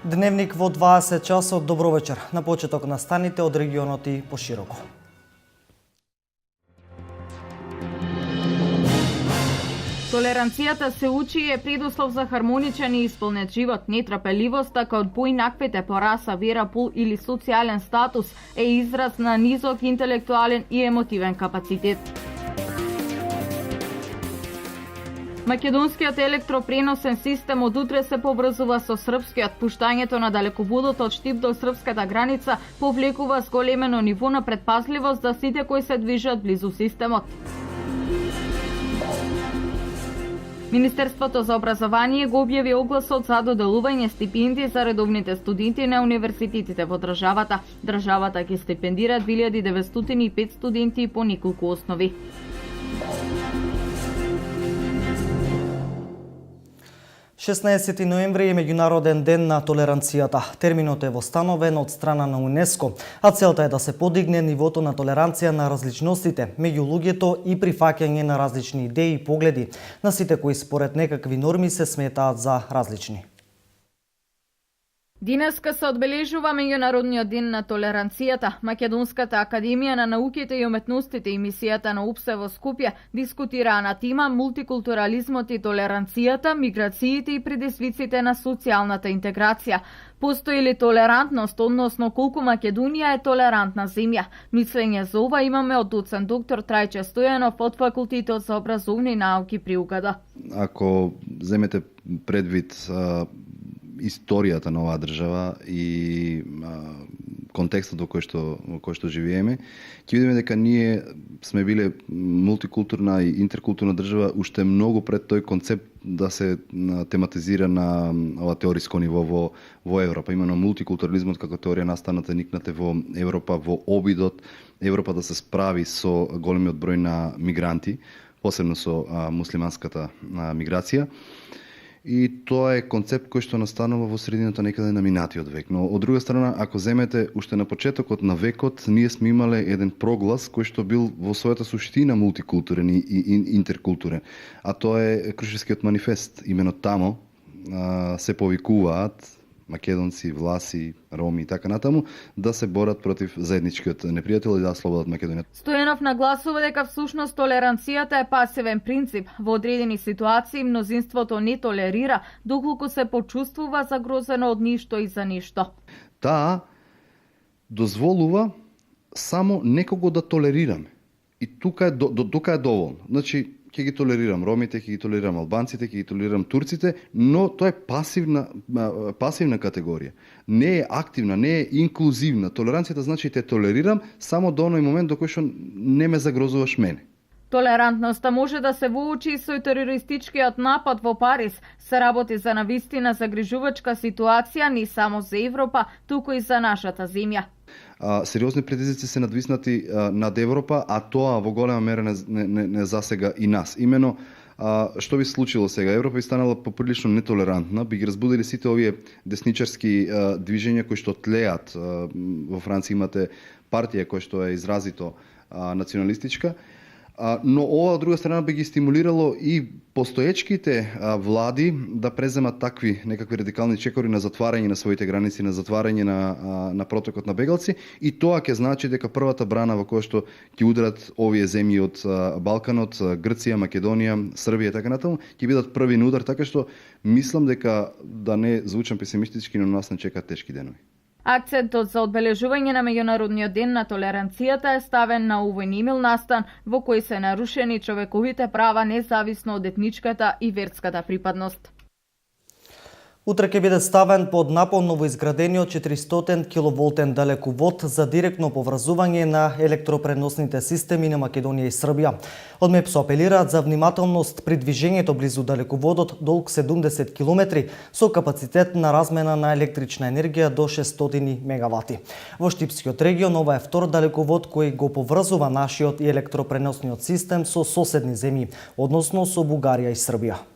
Дневник во 20 часот. Добро вечер. На почеток на станите од регионот и пошироко. Толеранцијата се учи и е предуслов за хармоничен и исполнет живот. Нетрпеливоста кај од поинаквите по раса, вера, пол или социјален статус е израз на низок интелектуален и емотивен капацитет. Македонскиот електропреносен систем од утре се поврзува со српскиот. Пуштањето на далеководот од Штип до српската граница повлекува зголемено ниво на предпазливост за сите кои се движат близу системот. Министерството за образование го објави огласот за доделување стипендии за редовните студенти на универзитетите во државата. Државата ќе стипендира 2905 студенти по неколку основи. 16 ноември е меѓународен ден на толеранцијата. Терминот е востановен од страна на УНЕСКО, а целта е да се подигне нивото на толеранција на различностите меѓу луѓето и прифаќање на различни идеи и погледи на сите кои според некакви норми се сметаат за различни. Денеска се одбележува меѓународниот ден на толеранцијата. Македонската академија на науките и уметностите и мисијата на УПСЕ во Скопје дискутираа на тема мултикултурализмот и толеранцијата, миграциите и предизвиците на социјалната интеграција. Постои ли толерантност, односно колку Македонија е толерантна земја? Мислење за ова имаме од доцент доктор Трајче Стојанов од Факултетот за образовни науки при УГД. Ако земете предвид историјата на оваа држава и контекстот во кој што живееме, ќе видиме дека ние сме биле мултикултурна и интеркултурна држава уште многу пред тој концепт да се тематизира на ова теориско ниво во Европа. Именно мултикултурализмот како теорија настаната никнате во Европа во обидот Европа да се справи со големиот број на мигранти, посебно со муслиманската миграција. И тоа е концепт кој што настанува во средината некаде на минатиот век. Но од друга страна, ако земете уште на почетокот на векот, ние сме имале еден проглас кој што бил во својата суштина мултикултурен и интеркултурен. А тоа е Крушевскиот манифест. Имено тамо се повикуваат македонци, власи, роми и така натаму да се борат против заедничкиот непријател и да слободат Македонија. Стојанов нагласува дека всушност толеранцијата е пасивен принцип. Во одредени ситуации мнозинството не толерира доколку се почувствува загрозено од ништо и за ништо. Таа дозволува само некого да толерираме. И тука е доволно. Значи, ќе ги толерирам ромите, ќе ги толерирам албанците, ќе ги толерирам турците, но тоа е пасивна категорија. Не е активна, не е инклузивна. Толеранцијата значи те толерирам само до оној момент до кој што не ме загрозуваш мене. Толерантноста може да се воочи со терористичкиот напад во Париз. Се работи за навистина загрижувачка ситуација не само за Европа, туку и за нашата земја. Сериозни предизвици се надвиснати над Европа, а тоа во голема мера не засега и нас. Имено, што би случило сега? Европа би станала поприлично нетолерантна, би ги разбудили сите овие десничарски движења кои што тлеат. Во Франција имате партија која што е изразито националистичка, но ова од друга страна би ги стимулирало и постоечките влади да преземат такви некакви радикални чекори на затварање на своите граници, на затварање на протокот на бегалци, и тоа ќе значи дека првата брана во која што ќе ударат овие земји од Балканот, Грција, Македонија, Србија и така натаму, ќе бидат први на удар, така што мислам дека, да не звучам песимистички, но нас не чекаат тешки денови. Акцентот за одбележување на меѓународниот ден на толеранцијата е ставен на овој немил настан во кој се нарушени човековите права независно од етничката и верската припадност. Утре ќе биде ставен под напон новоизградениот 400 киловолтен далековод за директно поврзување на електропреносните системи на Македонија и Србија. Од МЕП се апелираат за внимателност при движењето близу далеководот долг 70 километри со капацитет на размена на електрична енергија до 600 мегавати. Во Штипскиот регион ова е втор далековод кој го поврзува нашиот и електропреносниот систем со соседни земји, односно со Бугарија и Србија.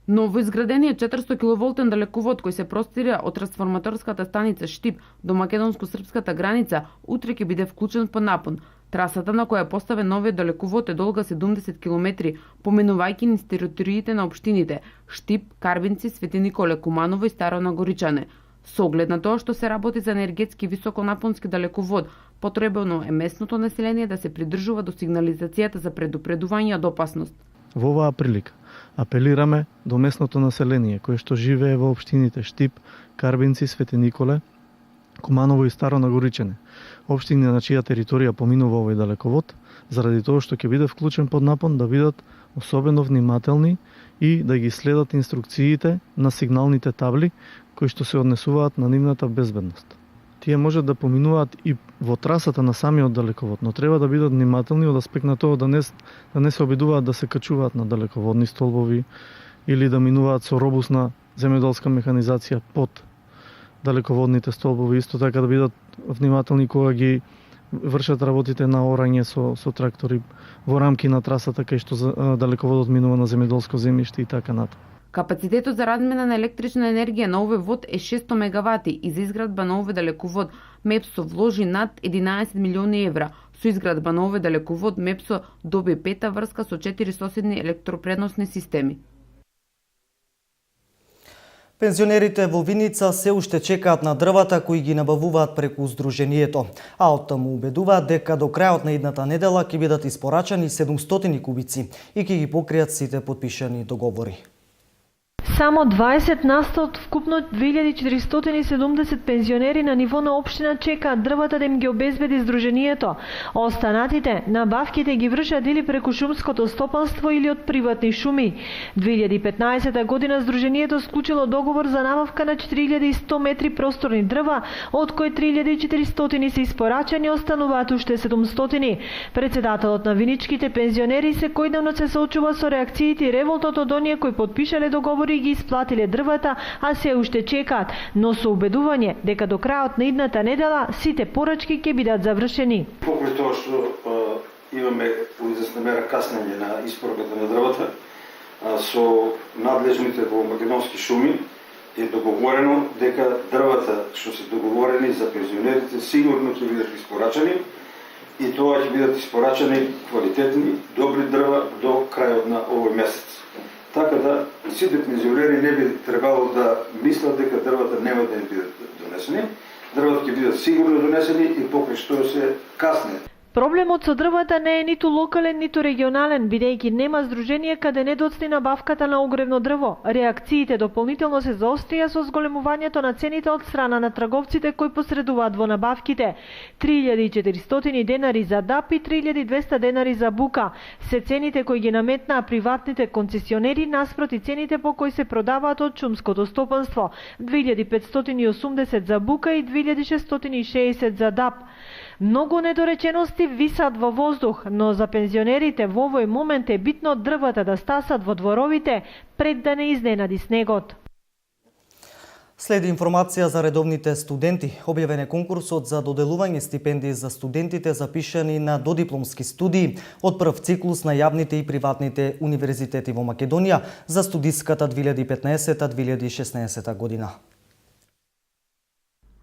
Новоизградениот 400 киловолтен далековод кој се простира од трансформаторската станица Штип до македонско-српската граница утре ќе биде вклучен под напон. Трасата на која е поставен новиот далековод е долга 70 км, поминувајќи низ териториите на општините Штип, Карбинци, Свети Николе, Куманово и Старо Нагоричане. Со оглед на тоа што се работи за енергетски високонапонски далековод, потребно е местното население да се придржува до сигнализацијата за предупредување од опасност. Во оваа прилика апелираме до местното население кое што живее во општините Штип, Карбинци, Свети Николе, Куманово и Старо Нагоричане, општини на чија територија поминува овој далековод, заради тоа што ќе биде вклучен под напон да бидат особено внимателни и да ги следат инструкциите на сигналните табли кои што се однесуваат на нивната безбедност. Тие можат да поминуваат и во трасата на самиот далековод, но треба да бидат внимателни од аспект на тоа да не се обидуваат да се качуваат на далеководни столбови или да минуваат со робусна земјоделска механизација под далеководните столбови, исто така да бидат внимателни кога ги вршат работите наорање со трактори во рамки на трасата кај што далеководот минува на земјоделско земјиште и така натаму. Капацитетот за размена на електрична енергија на овој вод е 600 мегавати и за изградба на овој далековод МЕПСО вложи над 11 милиони евра. Со изградба на овој далековод МЕПСО доби пета врска со 4 соседни електропреносни системи. Пензионерите во Виница се уште чекаат на дрвата кои ги набавуваат преку Сдруженијето, а оттаму убедуваат дека до крајот на идната недела ќе бидат испорачани 700 кубици и ќе ги покријат сите потпишани договори. Само 20% од вкупно 2470 пензионери на ниво на општина чекаат дрвата да им ги обезбеди Сдруженијето. Останатите набавките ги вршат или преку шумското стопанство или од приватни шуми. 2015 година Сдруженијето склучило договор за набавка на 4100 метри просторни дрва, од кои 3400 се испорачани, остануваат уште 700. Председателот на виничките пензионери секојдневно се соочува со реакциите и револтот од оние кои потпишале договори и ги исплатиле дрвата, а се уште чекаат, но со убедување дека до крајот на идната недела сите порачки ќе бидат завршени. Покрај тоа што имаме известна мера каснење на испоруката на дрвата, со надлежните во македонски шуми е договорено дека дрвата што се договорени за пензионерите сигурно ќе бидат испорачани и тоа ќе бидат испорачани квалитетни, добри дрва до крајот на овој месец. Така да сите пензионери не би требало да мислат дека дрвата нема да им бидат донесени. Дрвата ќе бидат сигурно донесени и покрај што се касне. Проблемот со дрвата не е ниту локален, ниту регионален, бидејќи нема здружение каде не доцни набавката на огревно дрво. Реакциите дополнително се заострија со зголемувањето на цените од страна на трговците кои посредуваат во набавките. 3400 денари за ДАП и 3200 денари за бука се цените кои ги наметнаа приватните концесионери наспроти цените по кои се продаваат од шумското стопанство. 2580 за бука и 2660 за ДАП. Многу недоречености висат во воздух, но за пензионерите во овој момент е битно дрвата да стасат во дворовите пред да не изненади снегот. Следи информација за редовните студенти. Објавен е конкурсот за доделување стипендии за студентите запишани на додипломски студии од прв циклус на јавните и приватните универзитети во Македонија за студиската 2015-2016 година.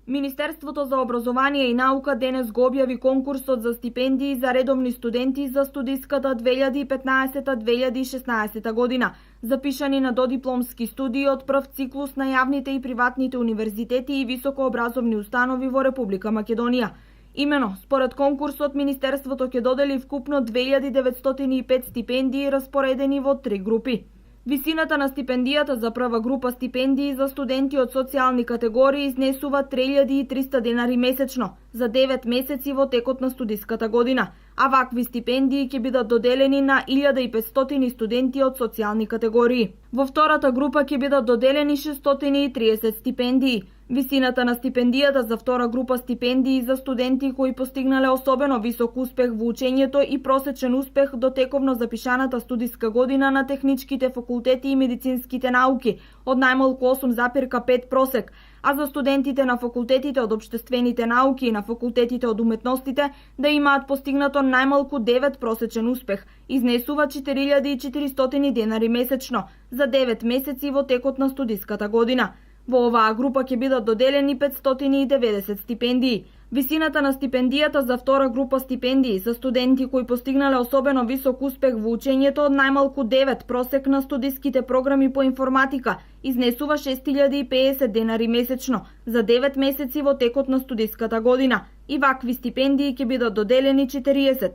Министерството за образование и наука денес го објави конкурсот за стипендии за редовни студенти за студиската 2015-2016 година, запишани на додипломски студии од прв циклус на јавните и приватните универзитети и високообразовни установи во Република Македонија. Имено, според конкурсот, Министерството ќе додели вкупно 2905 стипендии распоредени во 3 групи. Висината на стипендијата за прва група стипендии за студенти од социјални категории изнесува 3300 денари месечно за 9 месеци во текот на студиската година, а вакви стипендии ќе бидат доделени на 1500 студенти од социјални категории. Во втората група ќе бидат доделени 630 стипендии. Висината на стипендијата за втора група стипендии за студенти кои постигнале особено висок успех во учењето и просечен успех до тековно запишаната студиска година на техничките факултети и медицинските науки од најмалку 8,5 просек, а за студентите на факултетите од општествените науки и на факултетите од уметностите да имаат постигнато најмалку 9 просечен успех, изнесува 4400 денари месечно за 9 месеци во текот на студиската година. Во оваа група ќе бидат доделени 590 стипендии. Висината на стипендијата за втора група стипендии за студенти кои постигнале особено висок успех во учењето од најмалку 9 просек на студиските програми по информатика изнесува 6050 денари месечно за 9 месеци во текот на студиската година и вакви стипендии ќе бидат доделени 40.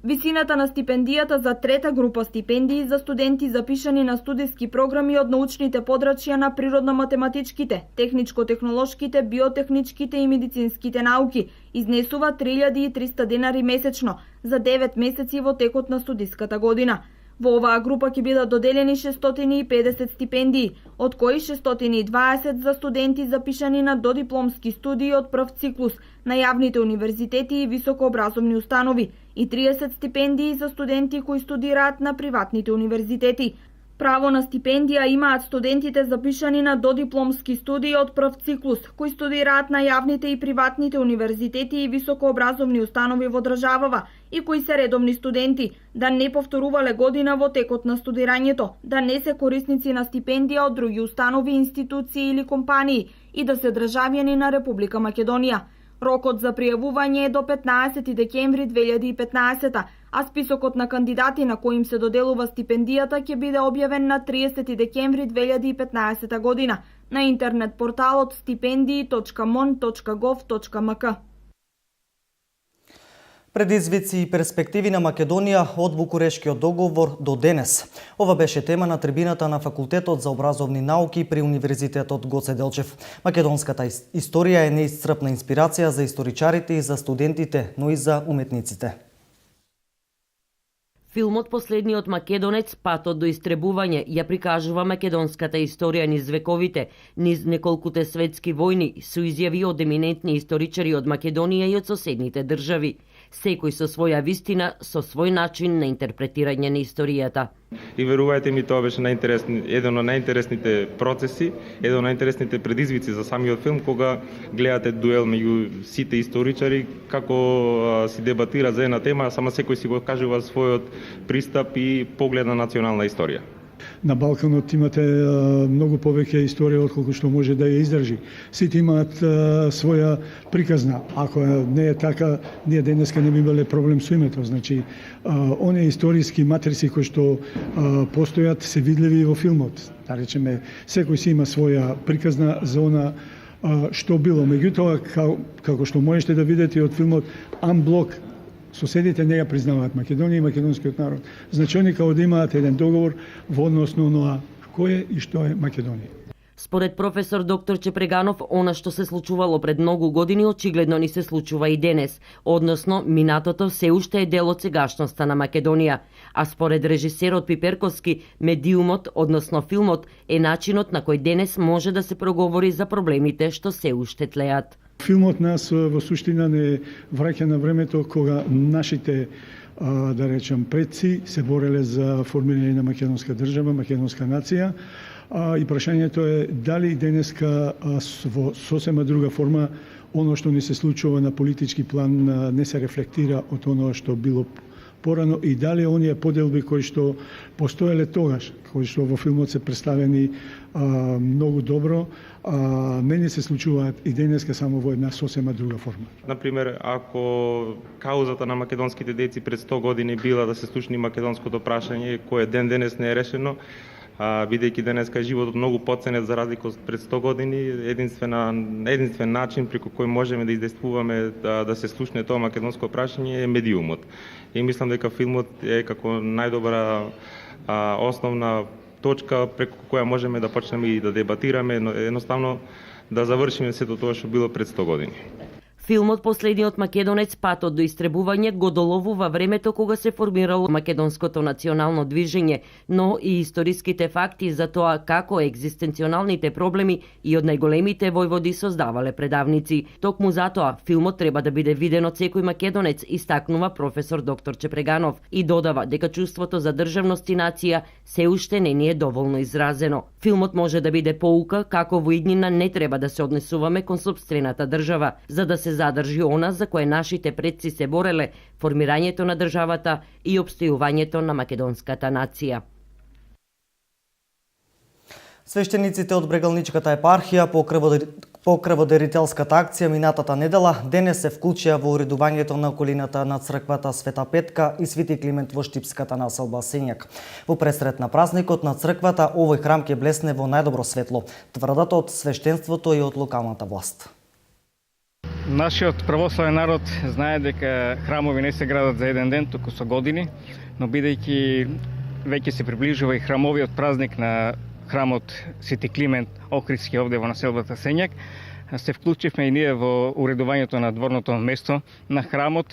Висината на стипендијата за трета група стипендии за студенти запишани на студиски програми од научните подрачја на природно-математичките, техничко-технолошките, биотехничките и медицинските науки изнесува 3300 денари месечно за 9 месеци во текот на студиската година. Во оваа група ќе бидат доделени 650 стипендии, од кои 620 за студенти запишани на додипломски студии од прв циклус на јавните универзитети и високообразовни установи и 30 стипендии за студенти кои студираат на приватните универзитети. Право на стипендија имаат студентите запишани на додипломски студии од прв циклус, кои студираат на јавните и приватните универзитети и високообразовни установи во државава и кои се редовни студенти, да не повторувале година во текот на студирањето, да не се корисници на стипендија од други установи, институции или компании и да се државјани на Република Македонија. Рокот за пријавување е до 15 декември 2015, а списокот на кандидати на кои им се доделува стипендијата ќе биде објавен на 30 декември 2015 година на интернет порталот stipendii.mon.gov.mk. Предизвици и перспективи на Македонија од Букурешкиот договор до денес. Ова беше тема на трибината на Факултетот за образовни науки при Универзитетот Гоце Делчев. Македонската историја е неисцрпна инспирација за историчарите и за студентите, но и за уметниците. Филмот Последниот македонец, патот до истребување, ја прикажува македонската историја низ вековите, низ неколкуте светски војни, со изјави од еминентни историчари од Македонија и од соседните држави. Секој со своја вистина, со свој начин на интерпретирање на историјата. И верувајте ми, тоа беше еден од најинтересните процеси, еден од најинтересните предизвици за самиот филм, кога гледате дуел меѓу сите историчари, како си дебатира за една тема, само секој си го кажува својот пристап и поглед на национална историја. На Балканот имате многу повеќе историја отколку што може да ја издржи. Сите имаат своја приказна. Ако не е така, ние денеска не би имале проблем со името. Значи, оние историски матриси кои што постојат се видливи во филмот. Да речеме, секој си има своја приказна за она што било. Меѓутоа, како што можете да видите од филмот, амблок соседите не ја признаваат Македонија и македонскиот народ. Значи, они као да имаат еден договор во однос на оноа кој е и што е Македонија. Според професор доктор Чепреганов, она што се случувало пред многу години очигледно ни се случува и денес, односно минатото се уште е дел од сегашноста на Македонија. А според режисерот Пиперковски, медиумот, односно филмот, е начинот на кој денес може да се проговори за проблемите што се уште тлеат. Филмот нас во суштина не враќа на времето кога нашите да речем предци се бореле за формирање на македонска држава, македонска нација. И прашањето е дали денеска во сосема друга форма оно што ни се случува на политички план не се рефлектира од оно што било порано и дали оние поделби кои што постоеле тогаш, кои што во филмот се представени многу добро, не ни се случуваат и денеска само во една сосема друга форма. Например, ако каузата на македонските деци пред 100 години била да се слушни македонското прашање, кое ден денес не е решено, бидејќи денеска животот многу поценет за разлика од пред 100 години, единствен начин преку кој можеме да издействуваме да се слушне тоа македонско прашање е медиумот. И мислам дека филмот е како најдобра основна точка преку која можеме да почнеме и да дебатираме, едноставно да завршиме сето тоа што било пред 100 години. Филмот Последниот македонец, патот до истребување го доловува времето кога се формирало македонското национално движење, но и историските факти за тоа како екзистенционалните проблеми и од најголемите војводи создавале предавници. Токму затоа филмот треба да биде виден од секој македонец, истакнува професор доктор Чепреганов и додава дека чувството за државност и нација се уште не ни е доволно изразено. Филмот може да биде поука како во иднина не треба да се однесуваме кон сопствената држава, за да се задржи она за кое нашите предци се бореле, формирањето на државата и опстојувањето на македонската нација. Свештениците од Брегалничката епархија По крводарителската акција минатата недела, денес се вклучија во уредувањето на околината на црквата Света Петка и Свети Климент во штипската населба Сењак. Во пресрет на празникот на црквата, овој храм ќе блесне во најдобро светло, тврдат од свештенството и од локалната власт. Нашиот православен народ знае дека храмови не се градат за еден ден, туку со години, но бидејќи веќе се приближува и храмовиот празник на храмот Свети Климент Охридски овде во населбата Сењак, се вклучивме и ние во уредувањето на дворното место на храмот,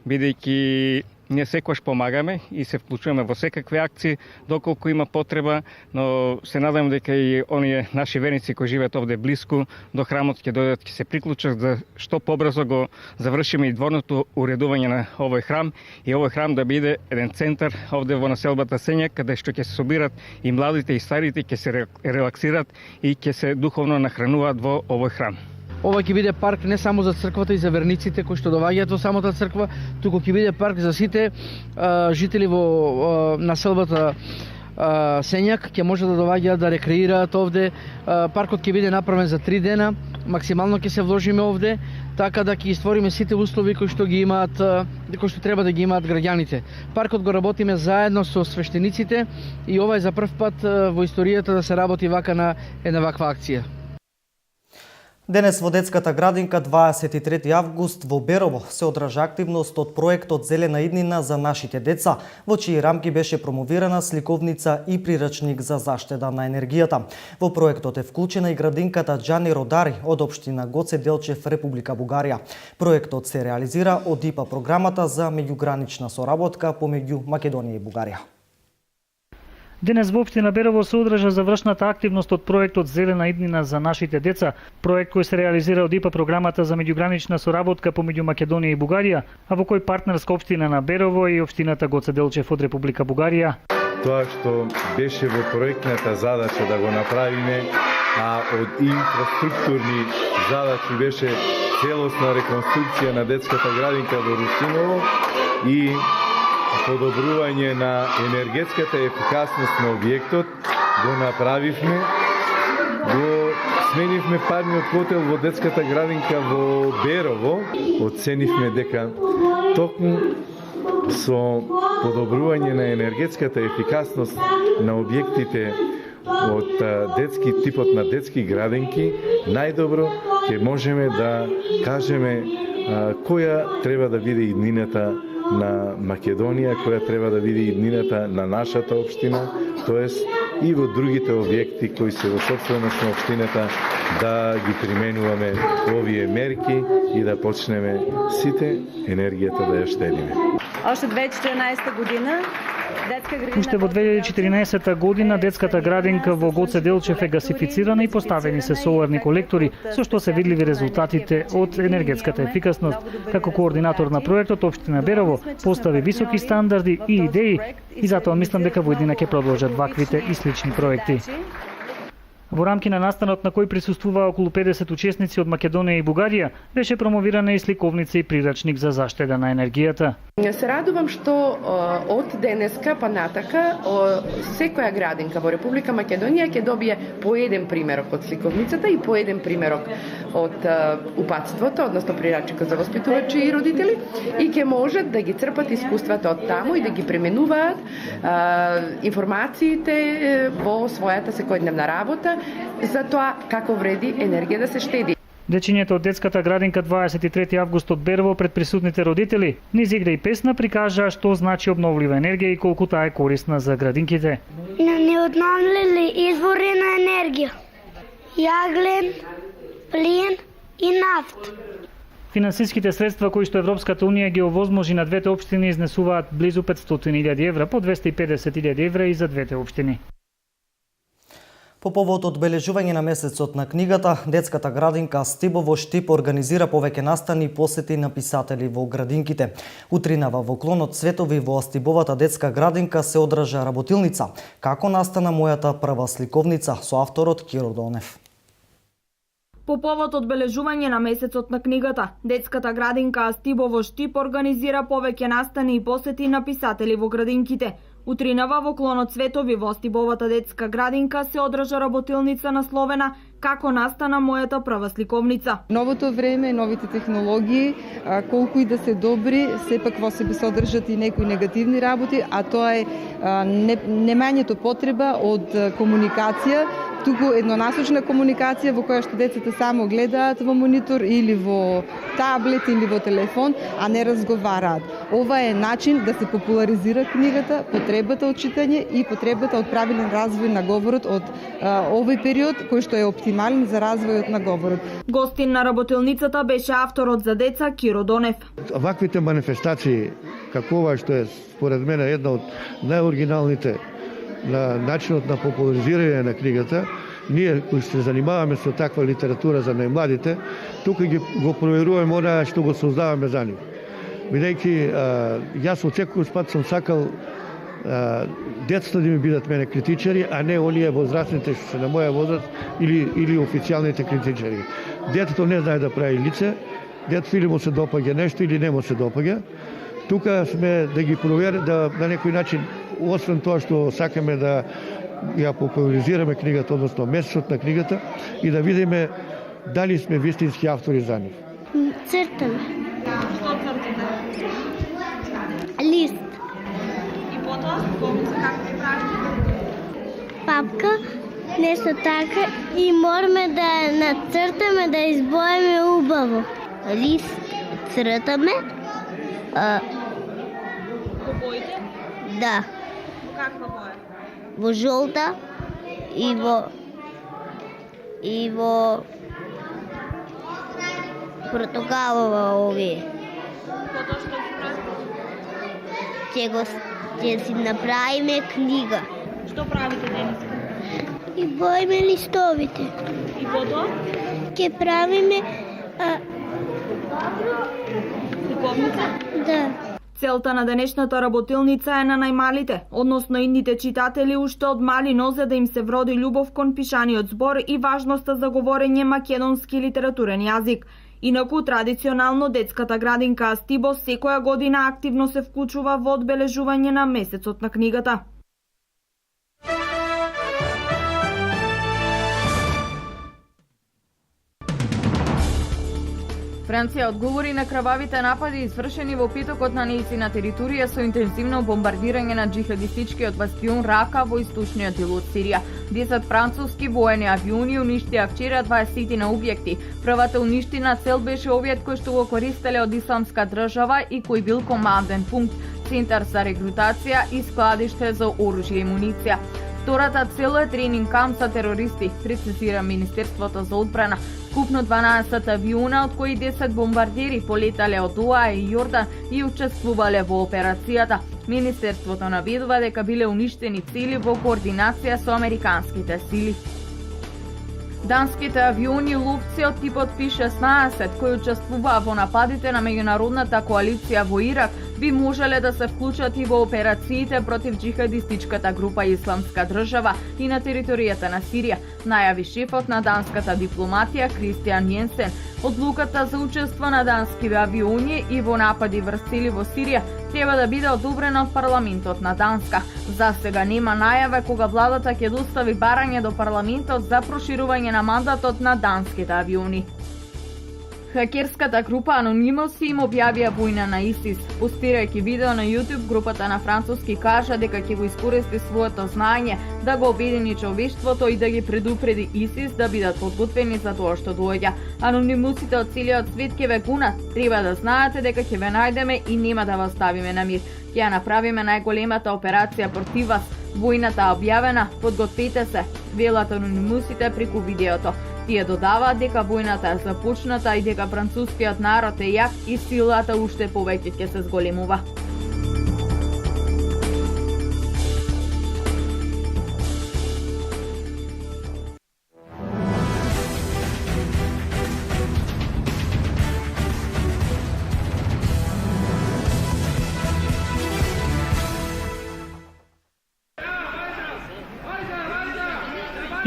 бидејќи ние секогаш помагаме и се вклучуваме во секакви акции доколку има потреба, но се надам дека и оние наши верници кои живеат овде блиску до храмот ќе дојдат, ќе се приклучат за што побрзо го завршиме и дворното уредување на овој храм и овој храм да биде еден центар овде во населбата Сењак, каде што ќе се собират и младите и старите, ќе се релаксират и ќе се духовно нахрануваат во овој храм. Ова ќе биде парк не само за црквата и за верниците кои што доаѓаат во самата црква, туку ќе биде парк за сите жители во населбата Сењак, ќе може да доаѓаат да рекреираат овде. Паркот ќе биде направен за 3 дена, максимално ќе се вложиме овде, така да ќе створиме сите услови кои што ги имаат, кои што треба да ги имаат граѓаните. Паркот го работиме заедно со свештениците и ова е за прв пат во историјата да се работи вака на една ваква акција. Денес во детската градинка 23 август во Берово се одража активност од проектот Зелена иднина за нашите деца, во чии рамки беше промовирана сликовница и прирачник за заштеда на енергијата. Во проектот е вклучена и градинката Џани Родари од општина Гоце Делчев, Република Бугарија. Проектот се реализира од ИПА програмата за меѓугранична соработка помеѓу Македонија и Бугарија. Денес во општина Берово се одржа завршната активност од проектот Зелена иднина за нашите деца, проект кој се реализира од ИПА програмата за меѓугранична соработка помеѓу Македонија и Бугарија, а во кој партнерска општина на Берово и општината Гоце Делчев од Република Бугарија. Тоа што беше во проектната задача да го направиме, а од инфраструктурни задачи беше целосна реконструкција на детската градинка во Русиново и подобрување на енергетската ефикасност на објектот, го направивме, го сменивме парниот котел во детската градинка во Берово, оценивме дека токму со подобрување на енергетската ефикасност на објектите од детски типот на детски градинки, најдобро ќе можеме да кажеме која треба да биде иднината на Македонија, која треба да биде иднината на нашата општина, тоест и во другите објекти кои се во собственост на општината, да ги применуваме овие мерки и да почнеме сите енергијата да ја штедиме. Уште во 2014 година детската градинка во Гоце Делчев е гасифицирана и поставени се соларни колектори, со што се видливи резултатите од енергетската ефикасност. Како координатор на проектот, општина Берово постави високи стандарди и идеи и затоа мислам дека во иднина ќе продолжат ваквите и слични проекти. Во рамки на настанот на кој присуствуваа околу 50 учесници од Македонија и Бугарија, беше промовирана и сликовница и прирачник за заштеда на енергијата. Се радувам што од денеска па натака секоја градинка во Република Македонија ќе добие по еден примерок од сликовницата и по еден примерок од упатството, односно прирачникот за воспитувачи и родители, и ќе можат да ги црпат искуствата од таму и да ги применуваат информациите во својата секојдневна работа за тоа како вреди енергија да се штеди. Дечињето од детската градинка 23 август од Берово пред присутните родители низ игра и песна прикажаа што значи обновлива енергија и колку таа е корисна за градинките. Необновливи извори на енергија. Јаглен, плин и нафт. Финансиските средства кои што Европската унија ги овозможи на двете општини изнесуваат близу 500.000 евра, по 250.000 евра и за двете општини. По повод одбележување на месецот на книгата, детската градинка Стибово Штип организира повеќе настани и посети на писатели во градинките. Утринава во клонот Цветови во Стибовата детска градинка се одржа работилница "Како настана мојата прва сликовница" со авторот Киро Донев. По повод одбележување на месецот на книгата, детската градинка Стибово Штип организира повеќе настани и посети на писатели во градинките. Утринава во клонот Цветови во Стибовата детска градинка се одржа работилница насловена "Како настана мојата прва сликовница". Новото време, новите технологии, колку и да се добри, сепак во себе содржат и некои негативни работи, а тоа е немањето потреба од комуникација, туку еднонасочна комуникација во која што децата само гледаат во монитор или во таблет или во телефон, а не разговараат. Ова е начин да се популаризира книгата, потребата од читање и потребата од правилен развој на говорот од овој период кој што е оптимален за развојот на говорот. Гостин на работилницата беше авторот за деца Киро Донев. Ваквите манифестации, како ова што е според мене една од најоригиналните на начинот на популаризирање на книгата, ние кои се занимаваме со таква литература за најмладите, тука го проверуваме она што го создаваме за нив. Бидејќи јас од секој пат сум сакал децата да ми бидат мене критичари, а не оние возрастните што се на моја возраст или официјалните критичари. Детето не знае да прави лице, детето или му се допаѓа нешто или не му се допаѓа. Тука сме да ги провериме, да на некој начин, освен тоа што сакаме да ја популаризираме книгата, односно месецот на книгата, и да видиме дали сме вистински автори за нив. Цртаме. Што цртите? Лист. И потоа, сликовница како ќе правите? Папка, нешто така, и мораме да ја нацртаме, да избоиме убаво. Лист цртаме. По боите? Да. Каква боја? Во жолта и во портокалова овие. Потоа што ќе правите? Ќе си направиме книга. Што правите денес? И боиме листовите. И потоа? Ќе правиме сликовница? Да. Целта на денешната работилница е на најмалите, односно идните читатели уште од мали нозе да им се вроди љубов кон пишаниот збор и важноста за говорење македонски литературен јазик. Инаку, традиционално детската градинка Астибо секоја година активно се вклучува во одбележување на месецот на книгата. Франција одговори на крававите напади извршени во петокот на нејзина територија со интензивно бомбардирање на џихадистичкиот бастион Рака во источниот дел од Сирија. 10 француски воени авиони уништија вчера 20 на објекти. Првата уништена цел беше објект кој што го користеле од Исламска држава и кој бил команден пункт, центар за регрутација и складиште за оружје и муниција. Втората цел е тренинг камп за терористи, прецизира Министерството за одбрана. Скупно 12 авиона, од кои 10 бомбардери полетале од ОАЕ и Јордан и учествувале во операцијата. Министерството наведува дека биле уништени цели во координација со американските сили. Данските авиони ловци од типот Фи-16, кои учествуваа во нападите на меѓународната коалиција во Ирак, би можеле да се вклучат и во операциите против џихадистичката група Исламска држава и на територијата на Сирија, најави шефот на данската дипломатија Кристијан Јенсен. Одлуката за учество на дански авиони и во напади врз цели во Сирија треба да биде одобрена од парламентот на Данска. За сега нема најава кога владата ќе достави барање до парламентот за проширување на мандатот на данските авиони. Хакерската група Анонимуси им објавија војна на ИСИС. Постирајќи видео на YouTube, групата на француски кажа дека ќе го искористи своето знаење да го обедини човештвото и да ги предупреди ИСИС да бидат подготвени за тоа што доаѓа. Анонимусите од целиот свет ќе ве гунат. Треба да знаете дека ќе ве најдеме и нема да ве оставиме на мир. Ќе ја направиме најголемата операција против вас. Војната објавена, подгответе се, велат анонимусите преку видеото. Тие додаваат дека војната е започната и дека францускиот народ е јак и силата уште повеќе ќе се зголемува.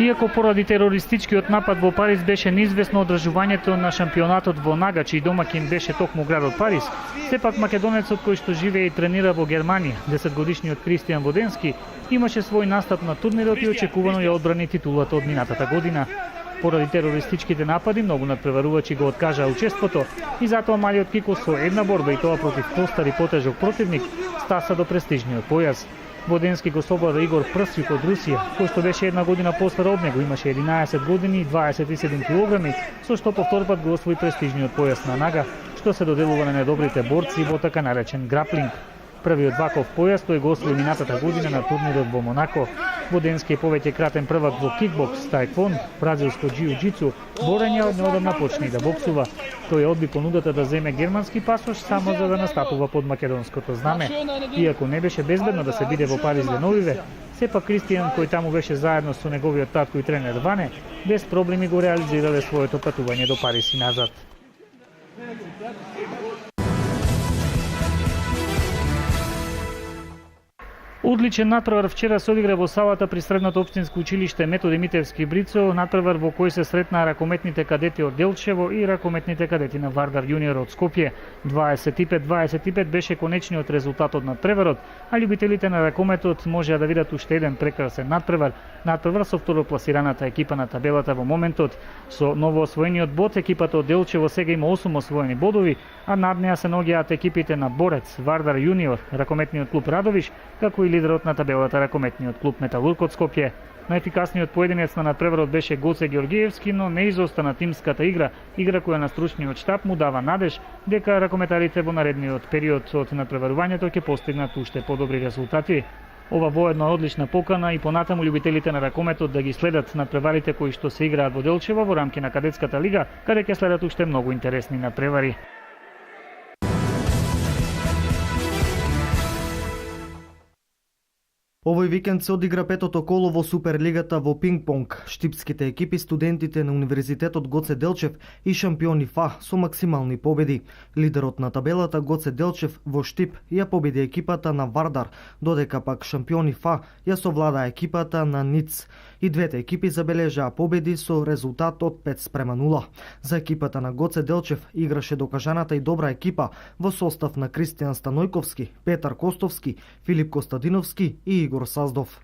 Иако поради терористичкиот напад во Париз беше неизвестно одржувањето на шампионатот во Нага, чиј домакин беше токму градот Париз, сепак македонецот кој што живее и тренира во Германија, 10-годишниот Кристијан Воденски, имаше свој настап на турнирот и очекувано ја одбрани титулата од минатата година. Поради терористичките напади, многу надпреварувачи го откажаа учеството и затоа малиот Кико со една борба и тоа против постар и потежок противник стаса до престижниот појас. Воденски го совлада Игор Прсјук од Русија, кој што беше една година постар од него, имаше 11 години и 27 килограми, со што повторпат го освои престижниот појас на Нага, што се доделува на најдобрите борци во така наречен граплинг. Првиот ваков појас тој го освои минатата година на турнирот во Монако. Воденски е повеќе кратен првак во кикбокс, таеквонд, бразилско џиу-џицу, борење од неодамна почна и да боксува. Тој одби понудата да земе германски пасош само за да настапува под македонското знаме. Иако не беше безбедно да се биде во Париз деновиве, сепак Кристијан, кој таму беше заедно со неговиот татко и тренер Ване, без проблеми го реализирале своето патување до Париз и назад. Одличен натпревар вчера се одигра во салата при средното општинско училиште Методи Митевски Брицо, натпревар во кој се сретнаа ракометните кадети од Делчево и ракометните кадети на Вардар Јуниор од Скопје. 25-25 беше конечниот резултат од натпреварот, а љубителите на ракометот можеа да видат уште еден прекрасен натпревар со второпласираната екипа на табелата во моментот. Со ново освоениот бод, екипата од Делчево сега има 8 освоени бодови, а над неа се наоѓаат екипите на Борец, Вардар Јуниор, ракометниот клуб Радовиш, како и лидерот на табелата ракометниот клуб Металург од Скопје. Најефикасниот поединец на надпреварот беше Гоце Георгиевски, но не изостана тимската игра која на стручниот штаб му дава надеж дека ракометарите во наредниот период од надпреварувањето ќе постигнат уште подобри резултати. Ова воедно е одлична покана и понатаму љубителите на ракометот да ги следат надпреварите кои што се играат во Делчево во рамки на кадетската лига, каде ќе следат уште многу интересни надпревари. Овој викенд се одигра петото коло во Суперлигата во пинг-понг. Штипските екипи, студентите на Универзитетот Гоце Делчев и шампиони ФА со максимални победи. Лидерот на табелата Гоце Делчев во штип ја победи екипата на Вардар, додека пак шампиони ФА ја совлада екипата на НИЦ. И двете екипи забележаа победи со резултат од 5:0. За екипата на Гоце Делчев играше докажаната и добра екипа во состав на Кристијан Станојковски, Петар Костовски, Филип Костадиновски и Игор Саздов.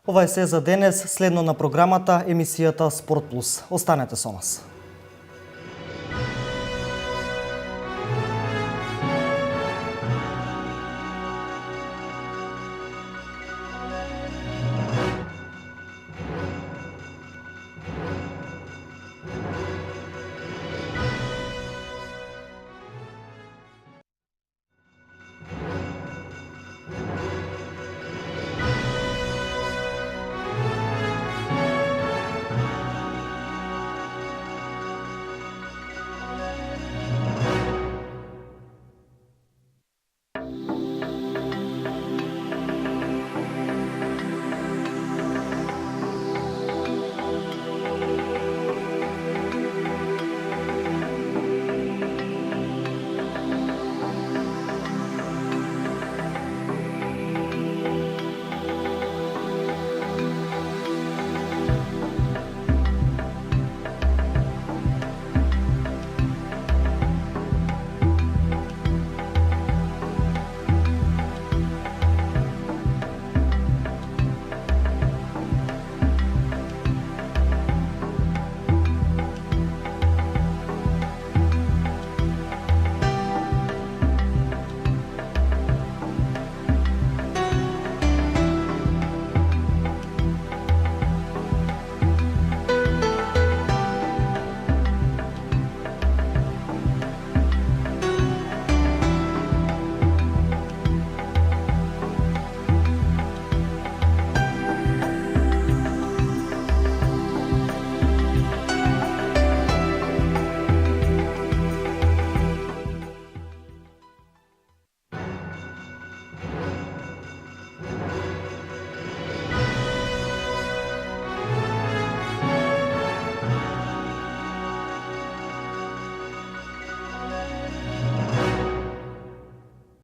Ова е се за денес. Следно на програмата емисијата Спорт Плюс. Останете со нас.